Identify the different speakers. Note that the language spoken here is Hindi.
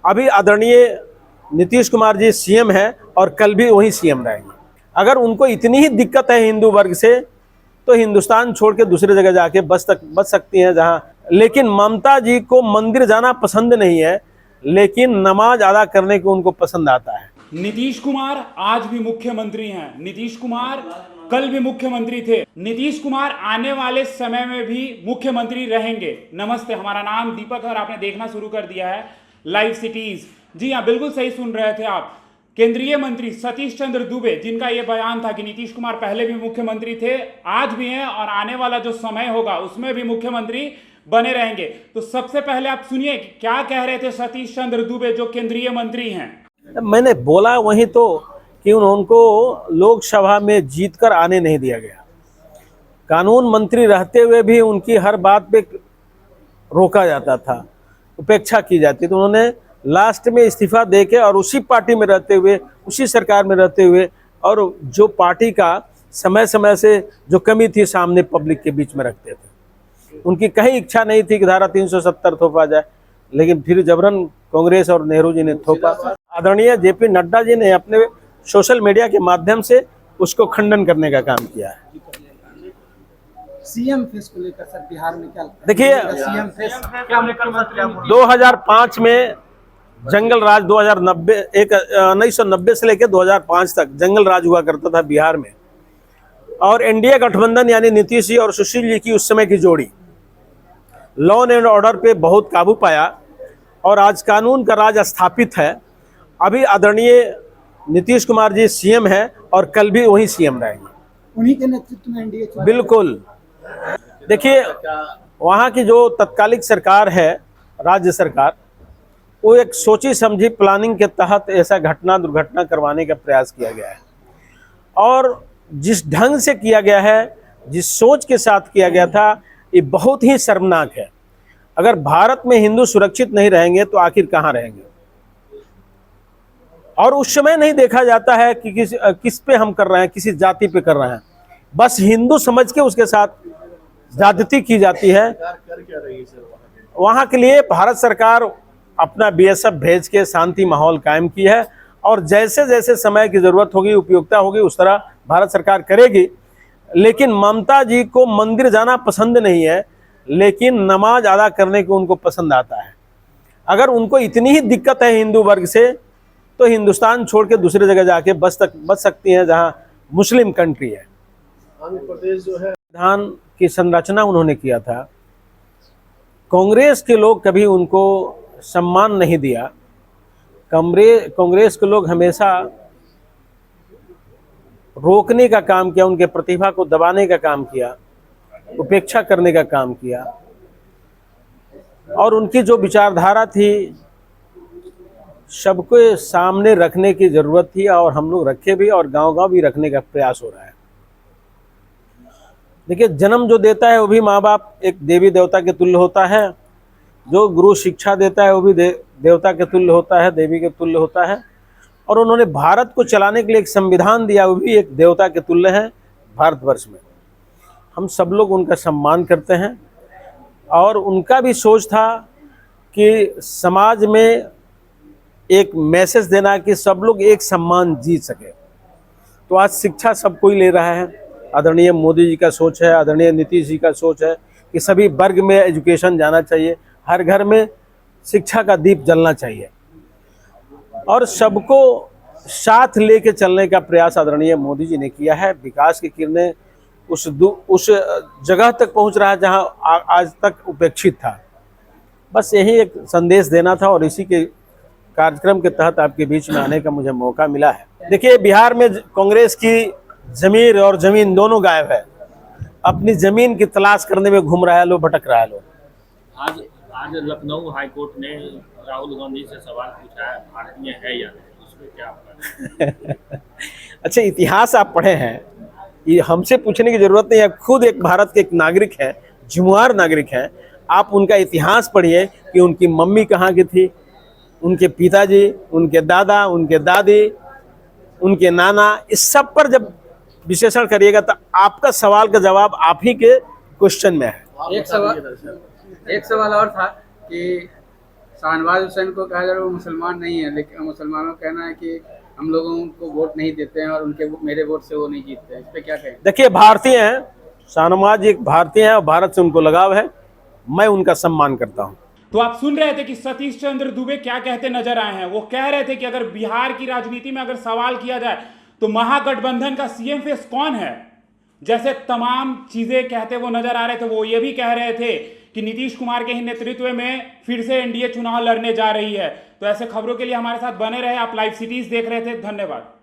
Speaker 1: अभी आदरणीय नीतीश कुमार जी सीएम हैं और कल भी वही सीएम रहेंगे। अगर उनको इतनी ही दिक्कत है हिंदू वर्ग से तो हिंदुस्तान छोड़ के दूसरी जगह जाके बच सकती हैं जहां। लेकिन ममता जी को मंदिर जाना पसंद नहीं है, लेकिन नमाज अदा करने को उनको पसंद आता है।
Speaker 2: नीतीश कुमार आज भी मुख्यमंत्री हैं, नीतीश कुमार कल भी मुख्यमंत्री थे, नीतीश कुमार आने वाले समय में भी मुख्यमंत्री रहेंगे। नमस्ते, हमारा नाम दीपक है और आपने देखना शुरू कर दिया है लाइव सिटीज। जी हाँ, बिल्कुल सही सुन रहे थे आप। केंद्रीय मंत्री सतीश चंद्र दुबे, जिनका यह बयान था कि नीतीश कुमार पहले भी मुख्यमंत्री थे, आज भी हैं और आने वाला जो समय होगा उसमें भी मुख्यमंत्री बने रहेंगे। तो सबसे पहले आप सुनिए क्या कह रहे थे सतीश चंद्र दुबे, जो केंद्रीय मंत्री हैं।
Speaker 1: मैंने बोला वही तो कि उनको लोकसभा में जीतकर आने नहीं दिया गया। कानून मंत्री रहते हुए भी उनकी हर बात पे रोका जाता था, उपेक्षा की जाती। तो उन्होंने लास्ट में इस्तीफा देके और उसी पार्टी में रहते हुए, उसी सरकार में रहते हुए, और जो पार्टी का समय समय से जो कमी थी सामने पब्लिक के बीच में रखते थे। उनकी कहीं इच्छा नहीं थी कि धारा 370 थोपा जाए, लेकिन फिर जबरन कांग्रेस और नेहरू जी ने थोपा। आदरणीय जेपी नड्डा जी ने अपने सोशल मीडिया के माध्यम से उसको खंडन करने का काम किया है।
Speaker 3: सीएम फेस को लेकर सर बिहार में क्या
Speaker 1: देखिए,
Speaker 3: सीएम फेस क्या मुख्यमंत्री
Speaker 1: 2005 में जंगल राज 1990 से लेकर 2005 तक जंगल राज हुआ करता था बिहार में। और एनडीए गठबंधन यानी नीतीश जी और सुशील जी की उस समय की जोड़ी लॉ एंड ऑर्डर पे बहुत काबू पाया और आज कानून का राज स्थापित है। अभी आदरणीय नीतीश कुमार जी सीएम हैं और कल भी वही सीएम रहेंगे।
Speaker 3: उन्हीं के नेतृत्व में एनडीए
Speaker 1: बिल्कुल। देखिए, वहाँ की जो तत्कालिक सरकार है, राज्य सरकार, वो एक सोची समझी प्लानिंग के तहत ऐसा दुर्घटना करवाने का प्रयास किया गया है। और जिस ढंग से किया गया है, जिस सोच के साथ किया गया था, ये बहुत ही शर्मनाक है। अगर भारत में हिंदू सुरक्षित नहीं रहेंगे तो आखिर कहाँ रहेंगे। और उस समय नहीं देखा जाता है कि किस पे हम कर रहे हैं, किसी जाति पे कर रहे हैं, बस हिंदू समझ के उसके साथ ज्यादती की जाती है। वहाँ के लिए भारत सरकार अपना बीएसएफ भेज के शांति माहौल कायम की है और जैसे जैसे समय की जरूरत होगी, उपयोगिता होगी, उस तरह भारत सरकार करेगी। लेकिन ममता जी को मंदिर जाना पसंद नहीं है, लेकिन नमाज अदा करने को उनको पसंद आता है। अगर उनको इतनी ही दिक्कत है हिंदू वर्ग से तो हिंदुस्तान छोड़ के दूसरी जगह जाके बच सकती हैं जहां मुस्लिम कंट्री है।
Speaker 4: आंध्र प्रदेश जो है,
Speaker 1: संविधान की संरचना उन्होंने किया था। कांग्रेस के लोग कभी उनको सम्मान नहीं दिया। कांग्रेस के लोग हमेशा रोकने का काम किया, उनके प्रतिभा को दबाने का काम किया, उपेक्षा करने का काम किया। और उनकी जो विचारधारा थी सबके सामने रखने की जरूरत थी और हम लोग रखे भी और गांव-गांव भी रखने का प्रयास हो रहा है। देखिए, जन्म जो देता है वो भी माँ बाप एक देवी देवता के तुल्य होता है, जो गुरु शिक्षा देता है वो भी देवता के तुल्य होता है, देवी के तुल्य होता है। और उन्होंने भारत को चलाने के लिए एक संविधान दिया, वो भी एक देवता के तुल्य है भारतवर्ष में। हम सब लोग उनका सम्मान करते हैं और उनका भी सोच था कि समाज में एक मैसेज देना कि सब लोग एक सम्मान जी सके। तो आज शिक्षा सब कोई ले रहा है। आदरणीय मोदी जी का सोच है, आदरणीय नीतीश जी का सोच है कि सभी वर्ग में एजुकेशन जाना चाहिए, हर घर में शिक्षा का दीप जलना चाहिए और सबको साथ लेके चलने का प्रयास आदरणीय मोदी जी ने किया है। विकास की किरणें उस जगह तक पहुंच रहा है जहां आज तक उपेक्षित था। बस यही एक संदेश देना था और इसी के कार्यक्रम के तहत आपके बीच में आने का मुझे मौका मिला है। देखिए, बिहार में कांग्रेस की जमीर और जमीन दोनों गायब है। अपनी जमीन की तलाश करने में घूम रहा है लोग, भटक रहा है लोग।
Speaker 5: आज लखनऊ हाईकोर्ट ने राहुल गांधी से सवाल पूछा है, भारतीय है या नहीं, उसमें क्या आपका?
Speaker 1: अच्छा, इतिहास आप पढ़े हैं, ये हमसे पूछने की जरूरत नहीं है। खुद एक भारत के एक नागरिक है, जिम्मेदार नागरिक है। आप उनका इतिहास पढ़िए कि उनकी मम्मी कहाँ की थी, उनके पिताजी, उनके दादा, उनके दादी, उनके नाना, इस सब पर जब विश्लेषण करिएगा तो आपका सवाल का जवाब आप ही के क्वेश्चन में है।
Speaker 3: एक सवाल और था कि
Speaker 6: शाहनवाज हुसैन को कहा जा रहा है वो मुसलमान नहीं है, लेकिन मुसलमानों का कहना है कि हम लोगों को वोट नहीं देते हैं और उनके मेरे वोट से वो नहीं जीतते हैं। इस पे क्या कहें?
Speaker 1: देखिए, भारतीय हैं, शाहनवाज एक भारतीय हैं और भारत से उनको लगाव है, मैं उनका सम्मान करता हूं।
Speaker 2: तो आप सुन रहे थे कि सतीश चंद्र दुबे क्या कहते नजर आए हैं। वो कह रहे थे कि अगर बिहार की राजनीति में अगर सवाल किया जाए तो महागठबंधन का सीएम फेस कौन है, जैसे तमाम चीजें कहते वो नजर आ रहे थे। वो ये भी कह रहे थे कि नीतीश कुमार के ही नेतृत्व में फिर से एनडीए चुनाव लड़ने जा रही है। तो ऐसे खबरों के लिए हमारे साथ बने रहे। आप लाइव सिटीज देख रहे थे। धन्यवाद।